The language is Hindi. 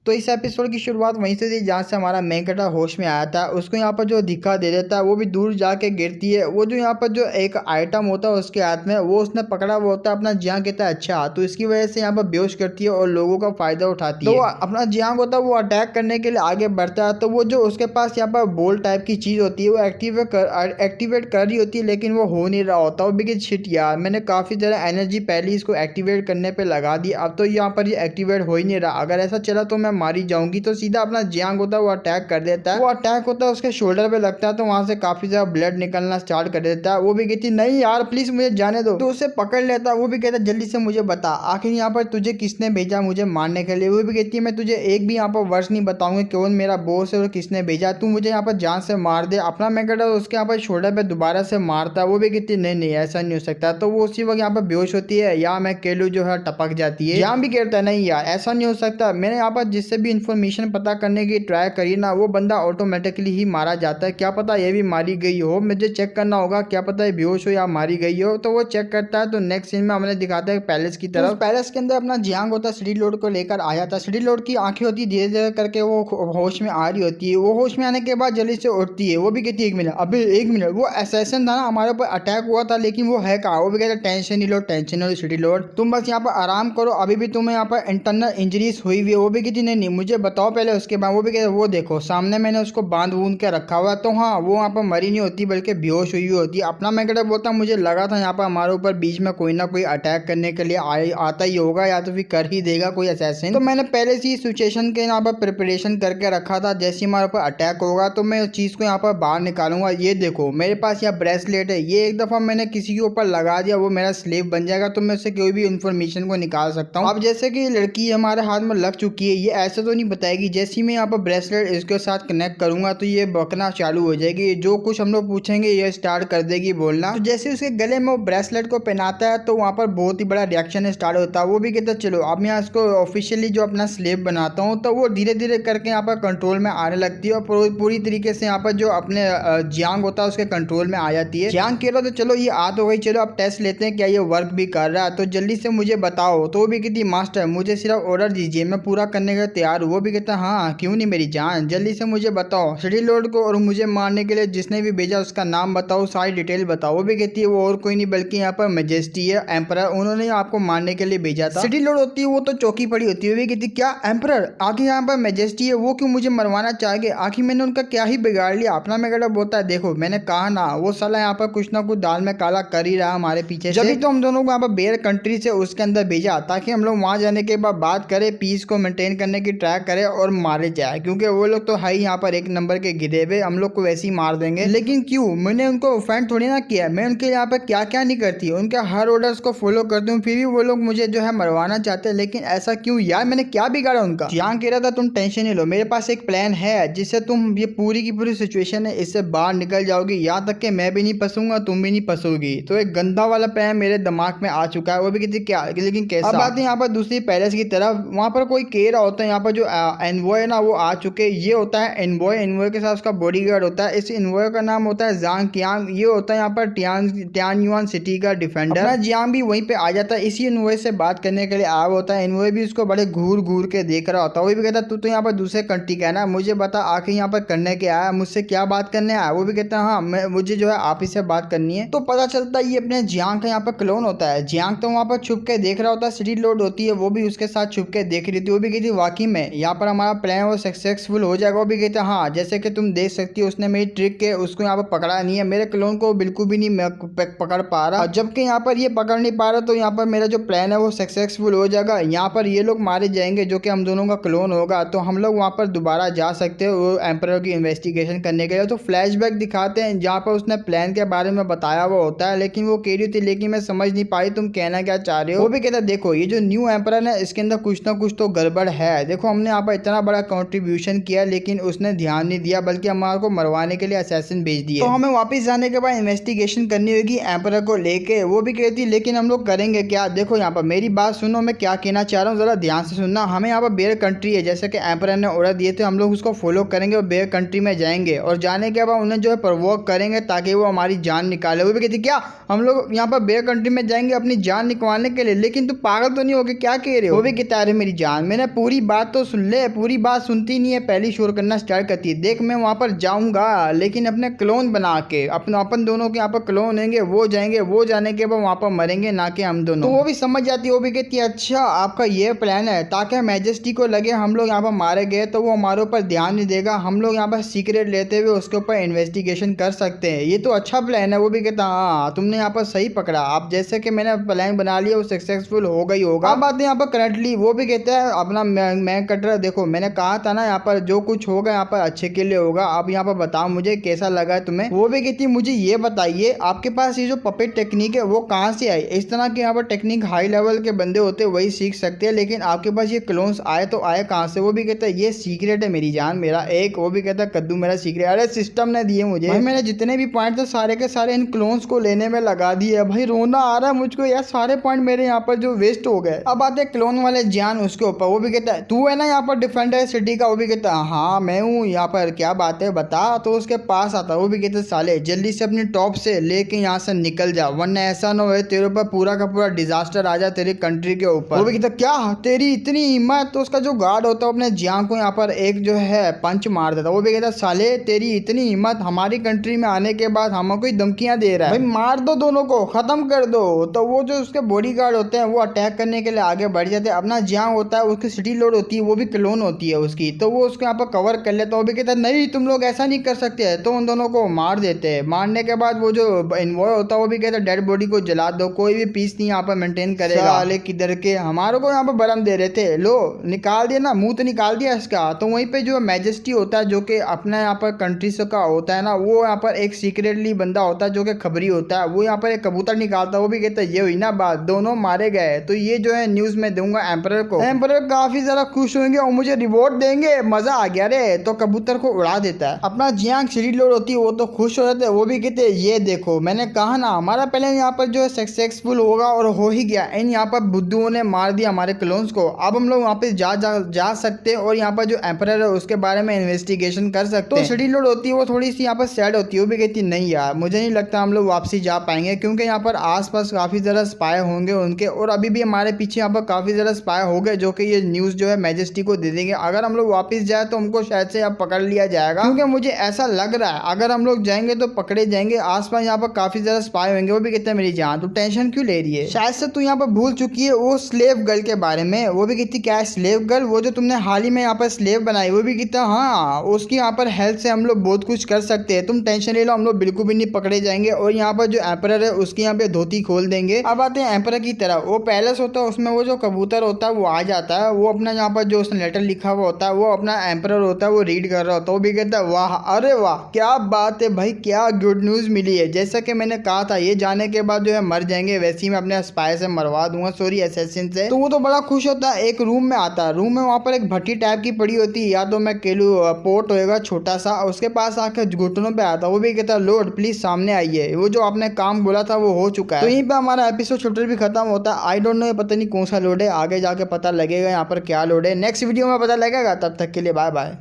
तो इस एपिसोड की शुरुआत वहीं से थी जहाँ से हमारा मेन कैरेक्टर होश में आया था। उसको यहाँ पर जो धक्का दे देता है वो भी दूर जाके गिरती है। वो जो यहाँ पर जो एक आइटम होता है उसके हाथ में वो उसने पकड़ा हुआ होता है अपना जियांग कहता है अच्छा, तो इसकी वजह से यहाँ पर बेहोश करती है और लोगों का फायदा उठाती है। तो अपना जियांग होता है वो अटैक करने के लिए आगे बढ़ता है। तो वो जो उसके पास यहाँ पर बॉल टाइप की चीज होती है वो एक्टिवेट कर रही होती है, लेकिन वो हो नहीं रहा होता। वो भी शिट यार, मैंने काफी ज्यादा एनर्जी पहले इसको एक्टिवेट करने पे लगा दी, अब तो यहाँ पर ये एक्टिवेट हो ही नहीं रहा। अगर ऐसा चला तो मैं मारी जाऊंगी। तो सीधा अपना जियांग होता है वो अटैक कर देता है। वो अटैक होता है उसके शोल्डर पे लगता है तो वहां से काफी ज्यादा ब्लड निकलना स्टार्ट कर देता है। वो भी कहती नहीं यार प्लीज मुझे जाने दो। तो उसे पकड़ लेता है। वो भी कहता है जल्दी से मुझे बता आखिर यहाँ पर तुझे किसने भेजा मुझे मारने के लिए। वो भी कहती है मैं तुझे एक भी यहाँ पर वर्ष नहीं बताऊंगी कौन मेरा बॉस है और किसने भेजा, तू मुझे यहाँ पर जान से मार दे। अपना मैं कहता उसके यहाँ पर शोल्डर पे दोबारा से मारता है। वो भी कहती नहीं नहीं ऐसा नहीं हो सकता। तो वो उसी वक्त यहाँ पर बेहोश होती है या मैं केलू जो है टपक जाती है। यहाँ भी कहता है नहीं यार ऐसा नहीं हो सकता, मैंने यहाँ पर जिससे भी इंफॉर्मेशन पता करने की ट्राई करी ना वो बंदा ऑटोमेटिकली ही मारा जाता है। क्या पता ये भी मारी गई हो, मुझे चेक करना होगा, क्या पता ये बेहोश हो या मारी गई हो। तो वो चेक करता है। तो नेक्स्ट सीन में हमें दिखाता है पैलेस की तरफ। पैलेस के अंदर अपना जियांग होता है सिटी लॉर्ड को लेकर आया था। सिटी लॉर्ड की आंखें होती धीरे धीरे करके वो होश में आ रही होती है। वो होश में आने के बाद जल्दी से उठती है। वो भी कहती है एक मिनट अभी एक मिनट, वो असैसिन था ना हमारे ऊपर अटैक हुआ था लेकिन वो है कहाँ। वो भी कहता है टेंशन नहीं लो टेंशन नहीं लो सिटी लॉर्ड, तुम बस यहाँ पर आराम करो, अभी भी तुम्हें यहाँ पर इंटरनल इंजरीज हुई हुई है। वो भी कहती नहीं मुझे बताओ पहले उसके बाद। वो भी कहते वो देखो सामने मैंने उसको बांध बूंद के रखा हुआ। तो हाँ वो वहाँ पर मरी नहीं होती बल्कि बेहोश हुई होती है। अपना मैं कहता बोलता मुझे लगा था यहाँ पर हमारे ऊपर बीच में कोई ना कोई अटैक करने के लिए आता ही होगा या तो फिर कर ही देगा कोई असैसिन। तो मैंने पहले से ही सिचुएशन के यहाँ पर प्रिपरेशन करके रखा था, जैसे हमारे ऊपर अटैक होगा तो मैं उस चीज़ को यहाँ पर बाहर निकालूंगा। ये देखो मेरे पास यहाँ ब्रेसलेट है, ये एक दफ़ा मैंने किसी के ऊपर लगा दिया वो मेरा स्लेव बन जाएगा, तो मैं उससे कोई भी इन्फॉर्मेशन को निकाल सकता हूँ। अब जैसे कि लड़की हमारे हाथ में लग चुकी है, ये ऐसे तो नहीं बताएगी। जैसे ही मैं यहाँ पर ब्रेसलेट इसके साथ कनेक्ट करूंगा तो ये बकना चालू हो जाएगी, जो कुछ हम लोग पूछेंगे ये स्टार्ट कर देगी बोलना। तो जैसे उसके गले में वो ब्रेसलेट को पहनाता है तो वहाँ पर बहुत ही बड़ा रिएक्शन स्टार्ट होता है। वो भी कहता है चलो अब मैं इसको ऑफिशियली जो अपना स्लेव बनाता हूँ। तो वो धीरे धीरे करके यहाँ पर कंट्रोल में आने लगती है और पूरी तरीके से यहाँ पर जो अपने जियांग होता है उसके कंट्रोल में आ जाती है। जियांग कह रहा तो चलो ये आ तो गई, चलो अब टेस्ट लेते हैं क्या ये वर्क भी कर रहा है, तो जल्दी से मुझे बताओ। तो वो भी कहती मास्टर मुझे सिर्फ ऑर्डर दीजिए मैं पूरा करने का तैयार हूँ। वो भी कहता हाँ क्यों नहीं मेरी जान, जल्दी से मुझे बताओ सिटी लॉर्ड को और मुझे मारने के लिए जिसने भी भेजा उसका नाम बताओ, सारी डिटेल बताओ। वो भी कहती है वो और कोई नहीं बल्कि यहाँ पर मेजेस्टी है एम्परर, उन्होंने आपको मारने के लिए भेजा था। सिटी लॉर्ड होती है वो तो चौकी पड़ी होती है। वो भी कहती क्या एम्परर आखिर यहाँ पर मेजेस्टी है वो क्यों मुझे मरवाना चाहेंगे, आखिर मैंने उनका क्या ही बिगाड़ लिया। अपना मैं कहता बोलता है देखो मैंने कहा ना वो साला यहाँ पर कुछ ना कुछ दाल में काला कर ही रहा हमारे पीछे, जब तो हम दोनों को यहाँ पर बेयर कंट्री से उसके अंदर भेजा ताकि हम लोग वहाँ जाने के बाद बात करें, पीस को मेंटेन करने की ट्राई करें और मारे जाए, क्योंकि वो लोग तो है ही यहाँ पर एक नंबर के गिरे हुए, हम लोग को वैसे ही मार देंगे। लेकिन क्यों, मैंने उनको ऑफेंड थोड़ी ना किया, मैं उनके यहाँ पर क्या क्या नहीं करती, उनके हर ऑर्डर्स को फॉलो करती हूँ, फिर भी वो लोग मुझे जो है मरवाना चाहते हैं। लेकिन ऐसा क्यों यार, मैंने क्या बिगाड़ा उनका। जियांग कह रहा था तुम टेंशन नहीं लो, मेरे पास एक प्लान है जिससे तुम ये पूरी की पूरी सिचुएशन है इससे बाहर निकल जाओगी, यहाँ तक कि मैं भी नहीं फंसूंगा तुम भी नहीं फंसोगी। तो एक गंदा वाला प्लान मेरे दिमाग में आ चुका है। वो भी कहती क्या लेकिन कैसा। अब बात है यहाँ पर दूसरी पैलेस की तरफ, वहाँ पर कोई कह रहा होता है यहाँ पर जो एनवॉय है ना वो आ चुके, ये होता है एनवॉय, एनवॉय के साथ उसका बॉडीगार्ड होता है। इस एनवॉय का नाम होता है जांग कियांग, ये होता है यहाँ पर टियानयुआन सिटी का डिफेंडर। जियांग भी वहीं पे आ जाता है, इसी एनवॉय से बात करने के लिए आया होता है। एनवॉय भी उसको बड़े घूर घूर के देख रहा होता है। वो भी कहता तू तो यहाँ पर दूसरे कंट्री का है ना, मुझे बता आखिर यहाँ पर करने के आया, मुझसे क्या बात करने आया। वो भी कहता है हाँ मुझे जो है आप ही से बात करनी है। तो पता चलता है ये अपने जियांग का यहाँ पर क्लोन होता है। जियांग तो वहाँ पर छुप के देख रहा होता है, सिटी लॉर्ड होती है वो भी उसके साथ छुप के देख रही थी। वो भी कहती वाकई में यहाँ पर हमारा प्लान वो सक्सेसफुल हो जाएगा। वो भी कहते हैं हाँ जैसे कि तुम देख सकती हो उसने मेरी ट्रिक के उसको यहाँ पर पकड़ा नहीं है, मेरे क्लोन को बिल्कुल भी नहीं पकड़ पा रहा, जबकि यहाँ पर ये पकड़ नहीं पा रहा। तो यहाँ पर मेरा जो प्लान है वो सक्सेसफुल हो जाएगा, यहाँ पर ये लोग मारे जाएंगे जो कि हम दोनों का क्लोन होगा, तो हम लोग वहाँ पर दोबारा जा सकते हो वो एम्परर की इन्वेस्टिगेशन करने के लिए। तो फ्लैशबैक दिखाते हैं जहाँ पर उसने प्लान के बारे में बताया हुआ होता है, लेकिन वो कह रही थी लेकिन मैं समझ नहीं पाई तुम कहना क्या चाह रहे हो। वो भी कहता देखो ये जो न्यू एम्परर है इसके अंदर कुछ ना कुछ तो गड़बड़ है, देखो हमने यहाँ पर इतना बड़ा कंट्रीब्यूशन किया लेकिन उसने ध्यान नहीं दिया बल्कि हमारे को मरवाने के लिए असैसिन भेज दिए, तो हमें वापस जाने के बाद इन्वेस्टिगेशन करनी होगी एम्परर को लेके। वो भी कहती लेकिन हम लोग करेंगे क्या, देखो यहाँ पर मेरी बात सुनो, मैं क्या कहना चाह रहा हूँ जरा ध्यान से सुनना। हमें यहाँ पर बेयर कंट्री है, जैसे कि एम्परर ने ऑर्डर दिए थे, हम लोग उसको फॉलो करेंगे और बेयर कंट्री में जाएंगे और जाने के बाद उन्हें जो है प्रवोक करेंगे ताकि वो हमारी जान निकाले। वो भी कहती क्या हम लोग यहाँ पर बेयर कंट्री में जाएंगे अपनी जान निकालने के लिए, लेकिन तू पागल तो नहीं हो गया, क्या कह रहे हो। वो भी कहता अरे मेरी जान मैंने पूरी बात तो सुन ले। पूरी बात सुनती नहीं है, पहली शोर करना स्टार्ट करती है। देख मैं वहाँ पर जाऊँगा लेकिन अपने क्लोन बना के, अपन दोनों के यहाँ पर क्लोन होंगे, वो जाएंगे, वो जाने के बाद वहाँ पर मरेंगे ना कि हम दोनों। तो वो भी समझ जाती है, वो भी कहती है अच्छा आपका ये प्लान है, ताकि मैजेस्टी को लगे हम लोग यहाँ पर मारे गए तो वो हमारे ऊपर ध्यान नहीं देगा, हम लोग यहाँ पर सीक्रेट लेते हुए उसके ऊपर इन्वेस्टिगेशन कर सकते हैं। ये तो अच्छा प्लान है। वो भी कहता हाँ तुमने यहाँ पर सही पकड़ा, आप जैसे कि मैंने प्लान बना लिया वो सक्सेसफुल होगा ही होगा। अब बात है यहाँ पर करंटली, वो भी कहता है अपना मैं कटर, देखो मैंने कहा था ना यहाँ पर जो कुछ होगा यहाँ पर अच्छे के लिए होगा। अब यहाँ पर बताओ मुझे कैसा लगा तुम्हें। वो भी कहती है मुझे ये बताइए आपके पास ये जो पपेट टेक्निक है वो कहाँ से आई। इस तरह की यहाँ पर टेक्निक हाई लेवल के बंदे होते वही सीख सकते हैं, लेकिन आपके पास ये क्लोन्स आए तो आए कहाँ से। वो भी कहता है ये सीक्रेट है मेरी जान, मेरा एक। वो भी कहता है कद्दू मेरा सीक्रेट, अरे सिस्टम ने दिए मुझे भाई, मैंने जितने भी पॉइंट थे सारे के सारे इन क्लोन्स को लेने में लगा दिए। भाई रोना आ रहा है मुझको यार, सारे पॉइंट मेरे यहाँ पर जो वेस्ट हो गए। अब आते क्लोन वाले जान उसके ऊपर। वो भी कहता है तू है ना यहाँ पर डिफेंडर सिटी का। वो भी कहता है हाँ मैं हूँ यहाँ पर, क्या बात है बता। तो उसके पास आता है। वो भी कहते साले जल्दी से अपनी टॉप से लेके यहाँ से निकल जा, वरना ऐसा ना हो तेरे ऊपर पूरा का पूरा डिजास्टर आ जाए तेरी कंट्री के ऊपर। वो भी कहता क्या तेरी इतनी हिम्मत। तो उसका जो गार्ड होता है अपने जियांग को यहाँ पर एक जो है पंच मार देता। वो भी कहता साले तेरी इतनी हिम्मत, हमारी कंट्री में आने के बाद हमको कोई धमकियां दे रहा है, भाई मार दो दोनों को, खत्म कर दो। तो वो जो उसके बॉडी गार्ड होते हैं वो अटैक करने के लिए आगे बढ़ जाते हैं। अपना जियांग होता है उसकी सिटी लोड होती है, वो भी क्लोन होती है उसकी, तो वो उसको यहाँ पर कवर कर लेता है। वो भी कहता है नहीं तुम लोग ऐसा नहीं कर सकते, तो उन दोनों को मार देते हैं। मारने के बाद वो जो इन्वॉय होता है वो भी कहता है डेड बॉडी को जला दो, कोई भी पीस नहीं यहाँ पर मेंटेन करेगा। साले किधर के हमारे को यहाँ पर बरम दे रहे थे, लो निकाल दिया ना, मुंह तो निकाल दिया इसका। तो वहीं पे जो मैजेस्टी होता है जो कि अपना यहाँ पर कंट्रीज का होता है ना, वो यहाँ पर एक सीक्रेटली बंदा होता है जो कि खबरी होता है, वो यहाँ पर एक कबूतर निकालता है। वो भी कहता है ये हुई ना बात, दोनों मारे गए, तो ये जो है न्यूज में दूंगा एम्परर को। एम्परर काफी ज्यादा खुश होंगे और मुझे रिवॉर्ड देंगे, मजा आ गया रे। तो कबूतर को उड़ा देता है। अपना जियांग सिटी लोड होती है वो तो खुश हो जाते हैं। वो भी कहते हैं ये देखो मैंने कहा ना हमारा पहले यहाँ पर जो है सक्सेसफुल होगा, और हो ही गया। इन यहाँ पर बुद्धुओं ने मार दिया हमारे क्लोन्स को। अब हम लोग वहाँ पे जा सकते हैं और यहाँ पर जो एम्परर है उसके बारे में इन्वेस्टिगेशन कर सकते हैं। तो सिटी लोड होती है वो थोड़ी सी यहाँ पर सैड होती है। वो भी कहती है नहीं यार मुझे नहीं लगता हम लोग वापसी जा पाएंगे, क्योंकि यहाँ पर आसपास काफी ज्यादा स्पाई होंगे उनके, और अभी भी हमारे पीछे यहाँ पर काफी ज्यादा स्पाई हो गए जो कि ये न्यूज जो है मैजेस्टी को दे देंगे। अगर हम लोग वापस जाए तो हमको शायद से यहाँ पकड़ लिया जाएगा, क्योंकि मुझे ऐसा लग रहा है अगर हम लोग जाएंगे तो पकड़े जाएंगे। आसपास यहाँ पर काफी ज्यादा स्पाई होंगे। वो भी कहते हैं मेरी जान तू टेंशन क्यों ले रही है, शायद से तू यहाँ पर भूल चुकी है वो स्लेव गर्ल के बारे में। वो भी कहती क्या है स्लेव गर्ल, वो जो तुमने हाल ही में यहाँ पर स्लेव बनाई। वो भी कहता हाँ उसकी यहाँ पर हेल्प से हम लोग बहुत कुछ कर सकते हैं, तुम टेंशन ले लो, हम लोग बिल्कुल भी नहीं पकड़े जाएंगे। और यहाँ पर जो एम्परर है उसकी यहाँ पे धोती खोल देंगे। अब आते हैं एम्परर की तरह। वो पैलेस होता है उसमें वो जो कबूतर होता है वो आ जाता है, वो अपना यहाँ पर जो उसने लेटर लिखा हुआ होता है वो अपना एम्परर होता है वो रीड कर रहा होता है। वो भी कहता है वाह अरे वाह क्या बात है भाई, क्या गुड न्यूज मिली है। जैसा कि मैंने कहा था ये जाने के बाद जो है मर जाएंगे, वैसे ही मैं अपने स्पाई से मरवा दूंगा, सॉरी असैसिन से। तो वो तो बड़ा खुश होता है। एक रूम में आता है, रूम में वहाँ पर एक भट्टी टाइप की पड़ी होती है, या तो मैं केलू पोर्ट होएगा छोटा सा, उसके पास आके घुटनों पे आता है। वो भी कहता है लॉर्ड प्लीज सामने आइए, वो जो आपने काम बोला था वो हो चुका है। तो यहीं पे हमारा एपिसोड चैप्टर भी खत्म होता है। आई डोंट नो पता नहीं कौन सा लोड है, आगे जाके पता लगेगा यहाँ पर क्या लोड है, नेक्स्ट वीडियो में पता लगेगा। तब तक के लिए बाय बाय।